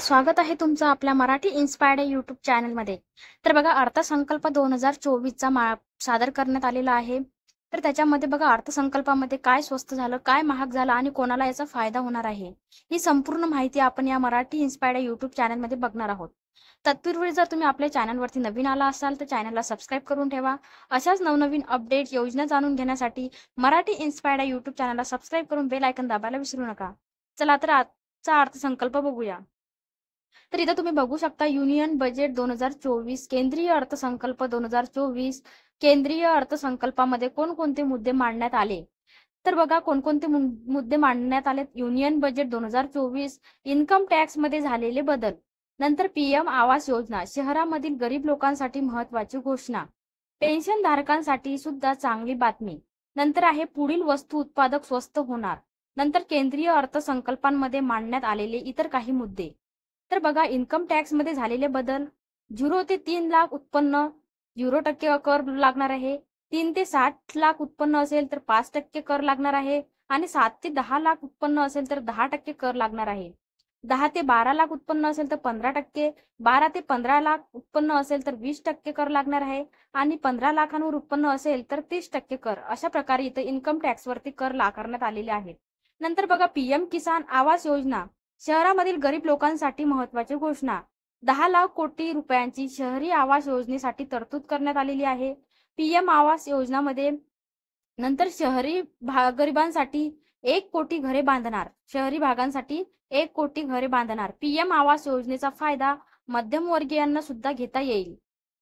स्वागत आहे तुमचं आपल्या मराठी इन्स्पायर्ड यूट्यूब चॅनलमध्ये। तर बघा अर्थसंकल्प 2024चा सादर करण्यात आलेला आहे। तर त्याच्यामध्ये बघा अर्थसंकल्पामध्ये काय स्वस्त झालं, काय महाग झालं आणि कोणाला याचा फायदा होणार आहे, ही संपूर्ण माहिती आपण या मराठी इन्स्पायर्ड यूट्यूब चॅनलमध्ये बघणार आहोत। तत्पूर्वी जर तुम्ही आपल्या चॅनलवरती नवीन आला असाल तर चॅनलला सबस्क्राईब करून ठेवा। अशाच नवनवीन अपडेट योजना जाणून घेण्यासाठी मराठी इन्स्पायर्ड यूट्यूब चॅनलला सबस्क्राईब करून बेल आयकॉन दाबायला विसरू नका। चला तर आजचा अर्थसंकल्प बघूया। तर इथं तुम्ही बघू शकता युनियन बजेट 2024, केंद्रीय अर्थसंकल्प 2024। केंद्रीय अर्थसंकल्पामध्ये कोणकोणते मुद्दे मांडण्यात आले, तर बघा कोणकोणते मुद्दे मांडण्यात आले। युनियन बजेट 2024, इन्कम टॅक्स मध्ये झालेले बदल, नंतर पीएम आवास योजना, शहरामधील गरीब लोकांसाठी महत्त्वाची घोषणा, पेन्शन धारकांसाठी सुद्धा चांगली बातमी, नंतर आहे पुढील वस्तू उत्पादक स्वस्त होणार, नंतर केंद्रीय अर्थसंकल्पांमध्ये मांडण्यात आलेले इतर काही मुद्दे। तर बघा इन्कम टॅक्स मध्ये झालेले बदल, 0 ते 3 लाख उत्पन्न 0% कर लागणार आहे, 3 ते 60 लाख उत्पन्न असेल तर 5% कर लागणार आहे, आणि 7 ते 10 लाख उत्पन्न असेल तर 10% कर लागणार आहे, 10 ते 12 लाख उत्पन्न असेल तर 15%, 12 ते 15 लाख उत्पन्न असेल तर 20% कर लागणार आहे, आणि 15 लाखांवर उत्पन्न असेल तर 30% कर। अशा प्रकारे इथे इन्कम टॅक्स वरती कर आकारण्यात आलेले आहेत। नंतर बघा पीएम किसान आवास योजना, शहरामधील गरीब लोकांसाठी महत्त्वाची घोषणा, 10 लाख कोटी रुपयांची शहरी आवास योजनेसाठी तरतूद करण्यात आलेली आहे। पीएम आवास योजनामध्ये नंतर शहरी गरिबांसाठी 1 कोटी घरे बांधणार, शहरी भागांसाठी 1 कोटी घरे बांधणार। पीएम आवास योजनेचा फायदा मध्यमवर्गीयांना सुद्धा घेता येईल।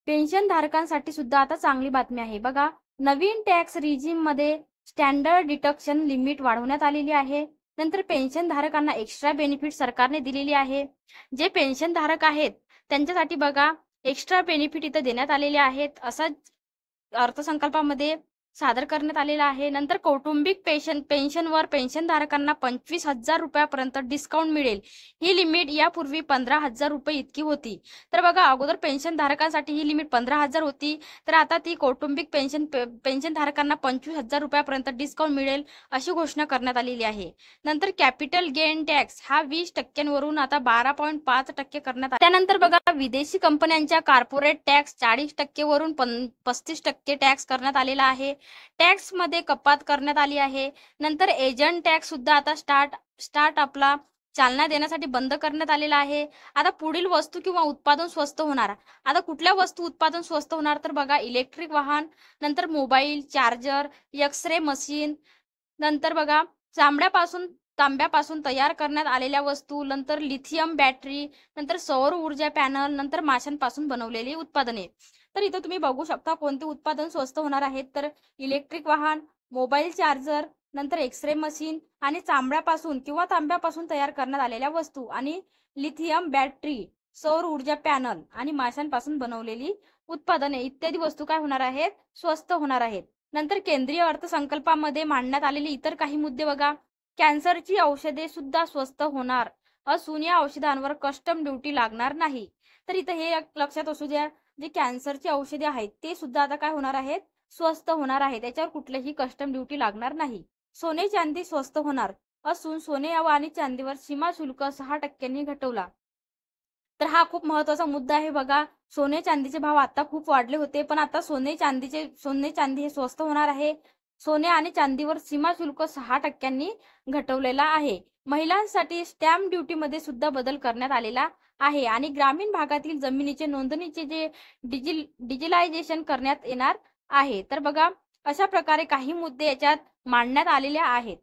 पेन्शन धारकांसाठी सुद्धा आता चांगली बातमी आहे। बघा नवीन टॅक्स रिजिम मध्ये स्टँडर्ड डिडक्शन लिमिट वाढवण्यात आलेली आहे। नंतर पेन्शन धारकांना एक्स्ट्रा बेनिफिट सरकारने दिलेली आहे। जे पेन्शन धारक आहेत त्यांच्यासाठी बघा एक्स्ट्रा बेनिफिट इथे देण्यात आलेले आहेत, असा अर्थसंकल्पामध्ये सादर करण्यात आलेला आहे। नंतर कौटुंबिक पेन्शनवर पेन्शन धारकांना 25,000 रुपयापर्यंत डिस्काउंट मिळेल। ही लिमिट यापूर्वी 15,000 रुपये इतकी होती। तर बघा अगोदर पेन्शन धारकांसाठी ही लिमिट 15,000 होती, तर आता ती कौटुंबिक पेन्शन धारकांना 25,000 रुपयापर्यंत डिस्काउंट मिळेल अशी घोषणा करण्यात आलेली आहे। नंतर कॅपिटल गेन टॅक्स हा 20% आता 12.5% करण्यात आला। त्यानंतर बघा विदेशी कंपन्यांच्या कॉर्पोरेट टॅक्स 40% वरून 35% टॅक्स करण्यात आलेला आहे। टॅक्स मध्ये कपात करण्यात आली आहे। नंतर एजंट टॅक्स सुद्धा आता स्टार्टअपला चालना देण्यासाठी बंद करण्यात आलेला आहे। आता पुढील वस्तू किंवा उत्पादन स्वस्त होणार। आता कुठल्या वस्तू उत्पादन स्वस्त होणार, तर बघा इलेक्ट्रिक वाहन, नंतर मोबाईल चार्जर, एक्सरे मशीन, नंतर बघा तांब्यापासून तयार करण्यात आलेल्या वस्तू, नंतर लिथियम बॅटरी, नंतर सौर ऊर्जा पॅनल, नंतर माशांपासून बनवलेली उत्पादने। तर इथं तुम्ही बघू शकता कोणते उत्पादन स्वस्त होणार आहेत, तर इलेक्ट्रिक वाहन, मोबाईल चार्जर, नंतर एक्सरे मशीन आणि तांब्यापासून तयार करण्यात आलेल्या वस्तू, आणि लिथियम बॅटरी, सौर ऊर्जा पॅनल आणि माशांपासून बनवलेली उत्पादने इत्यादी वस्तू काय होणार आहेत, स्वस्त होणार आहेत। नंतर केंद्रीय अर्थसंकल्पामध्ये मांडण्यात आलेले इतर काही मुद्दे बघा, कॅन्सरची औषधे सुद्धा स्वस्त होणार असून या औषधांवर कस्टम ड्युटी लागणार नाही। तर इथं हे लक्षात असू द्या, जे कॅन्सरची औषधे आहेत ते सुद्धा आता काय होणार आहेत, स्वस्त होणार आहे, त्याच्यावर कुठलीही कस्टम ड्युटी लागणार नाही। सोने चांदी स्वस्त होणार असून सोने आणि चांदीवर सीमा शुल्क 6%नी घटवला। तर हा खूप महत्त्वाचा मुद्दा आहे। बघा सोने चांदीचे भाव आता खूप वाढले होते, पण आता सोने चांदी हे स्वस्त होणार आहे। सोने आणि चांदीवर सीमा शुल्क 6%नी घटवलेला आहे। महिलांसाठी स्टॅम्प ड्युटी मध्ये सुद्धा बदल करण्यात आलेला आहे, आणि ग्रामीण भागातील जमिनीचे नोंदणीचे जे डिजिटलायझेशन करण्यात येणार आहे। तर बघा अशा प्रकारे काही मुद्दे याच्यात मांडण्यात आलेले आहेत।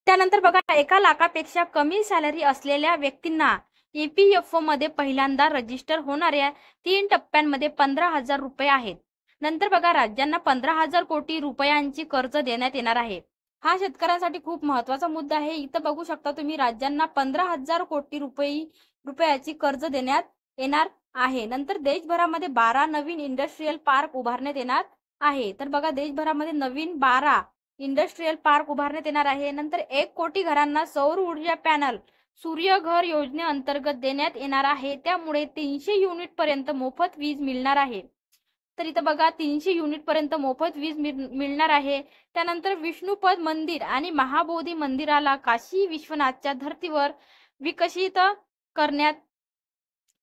त्यानंतर बघा 1 लाखापेक्षा कमी सॅलरी असलेल्या व्यक्तींना ईपीएफओ मध्ये पहिल्यांदा रजिस्टर होणाऱ्या 3 टप्प्यांमध्ये 15,000 रुपये आहेत। नंतर बघा राज्यांना 15,000 कोटी रुपयांची कर्ज देण्यात येणार आहे। हा शेतकऱ्यांसाठी खूप महत्त्वाचा मुद्दा आहे। इथं बघू शकता तुम्ही राज्यांना 15,000 कोटी रुपयाची कर्ज देण्यात येणार आहे। नंतर देशभरामध्ये 12 नवीन इंडस्ट्रियल पार्क उभारण्यात येणार आहे। तर बघा देशभरामध्ये नवीन 12 इंडस्ट्रियल पार्क उभारण्यात येणार आहे। नंतर 1 कोटी घरांना सौर ऊर्जा पॅनल सूर्यघर योजनेअंतर्गत देण्यात येणार आहे, त्यामुळे 300 युनिट पर्यंत मोफत वीज मिळणार आहे। तर इथं बघा 300 युनिट पर्यंत मोफत वीज मिळणार आहे। त्यानंतर विष्णुपद मंदिर आणि महाबोधी मंदिराला काशी विश्वनाथच्या धर्तीवर विकसित करण्यात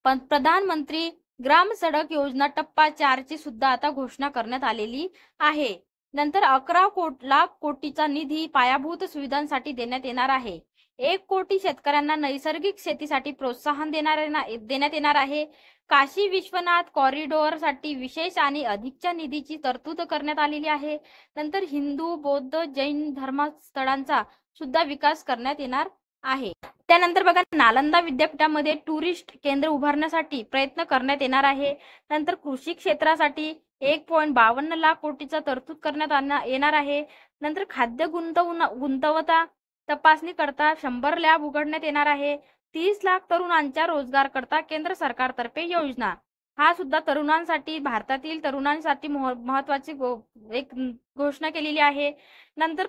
प्रधानमंत्री ग्राम सडक योजना टप्पा 4 ची सुद्धा आता घोषणा करण्यात आलेली आहे. नंतर 11 लाख कोटीचा निधी पायाभूत सुविधांसाठी देण्यात येणार आहे. 1 कोटी शेतकऱ्यांना नैसर्गिक शेतीसाठी प्रोत्साहन देण्यात येणार आहे. काशी विश्वनाथ कॉरिडॉर साठी विशेष आणि अधिकच्या निधीची तरतूद करण्यात आलेली आहे. नंतर हिंदू, बौद्ध, जैन धर्मस्थळांचा सुद्धा विकास करण्यात येणार आहे. त्यानंतर बघा नालंदा विद्यापीठामध्ये टुरिस्ट केंद्र उभारण्यासाठी प्रयत्न करण्यात येणार आहे. नंतर कृषी क्षेत्रासाठी 1.52 लाख कोटीचा तरतूद करण्यात येणार आहे. नंतर खाद्य गुणवत्ता तपासणी करता 100 लॅब उघडण्यात येणार आहे. 30 लाख तरुणांच्या रोजगार करता केंद्र सरकारतर्फे योजना. हा सुद्धा तरुणांसाठी, भारतातील तरुणांसाठी महत्वाची एक घोषणा केलेली आहे. नंतर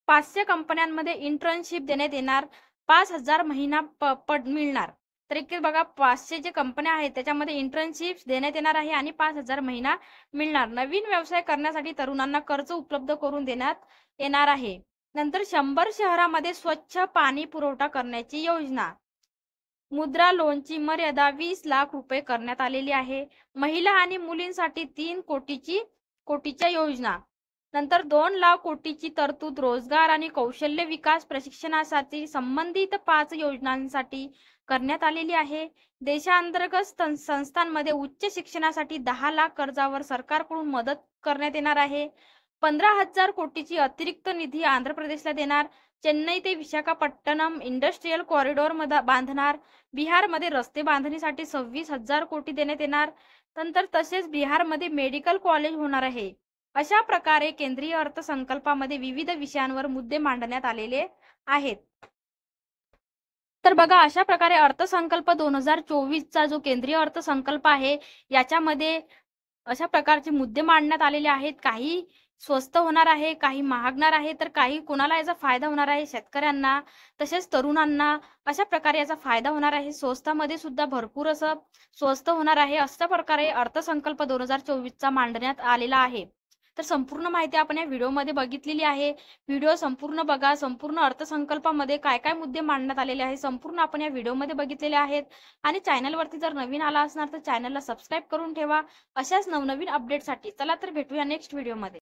500 कंपन्यांमध्ये इंटर्नशिप देण्यात येणार. 5,000 महिना मिळणार. तर एक बघा 500 जे कंपन्या आहेत त्याच्यामध्ये इंटर्नशिप देण्यात येणार आहे आणि 5,000 महिना मिळणार. नवीन व्यवसाय करण्यासाठी तरुणांना कर्ज उपलब्ध करून देण्यात येणार आहे. नंतर 100 शहरामध्ये स्वच्छ पाणी पुरवठा करण्याची योजना. मुद्रा लोनची मर्यादा 20 लाख रुपये करण्यात आलेली आहे. महिला आणि मुलींसाठी 3 कोटीच्या योजना. नंतर 2 लाख कोटीची तरतूद रोजगार आणि कौशल्य विकास प्रशिक्षणासाठी संबंधित 5 योजनांसाठी करण्यात आलेली आहे. देशांतर्गत संस्थांमध्ये उच्च शिक्षणासाठी 10 लाख कर्जावर सरकारकडून मदत करण्यात येणार आहे. 15,000 कोटीची अतिरिक्त निधी आंध्र प्रदेशला देणार. चेन्नई ते विशाखापट्टणम इंडस्ट्रियल कॉरिडॉर बांधणार. बिहारमध्ये रस्ते बांधणीसाठी 26,000 कोटी देण्यात येणार. नंतर तसेच बिहारमध्ये मेडिकल कॉलेज होणार आहे. अशा प्रकारे केंद्रीय अर्थसंकल्पामध्ये विविध विषयांवर मुद्दे मांडण्यात आलेले आहेत. तर बघा अशा प्रकारे अर्थसंकल्प 2024 चा जो केंद्रीय अर्थसंकल्प आहे याच्यामध्ये अशा प्रकारचे मुद्दे मांडण्यात आलेले आहेत. काही स्वस्त होणार आहे, काही महागणार आहे, तर काही कोणाला याचा फायदा होणार आहे, शेतकऱ्यांना तसेच तरुणांना अशा प्रकारे याचा फायदा होणार आहे. स्वस्तामध्ये सुद्धा भरपूर असं स्वस्त होणार आहे. अशा प्रकारे अर्थसंकल्प 2024 चा मांडण्यात आलेला आहे. तर संपूर्ण माहिती आपण या व्हिडिओमध्ये बघितलेली आहे. व्हिडिओ संपूर्ण बघा. संपूर्ण अर्थसंकल्पामध्ये काय काय मुद्दे मांडण्यात आलेले आहे संपूर्ण आपण या व्हिडिओमध्ये बघितलेले आहेत. आणि चॅनलवरती जर नवीन आला असणार तर चॅनलला सबस्क्राईब करून ठेवा अशाच नवनवीन अपडेटसाठी. चला तर भेटूया नेक्स्ट व्हिडिओमध्ये.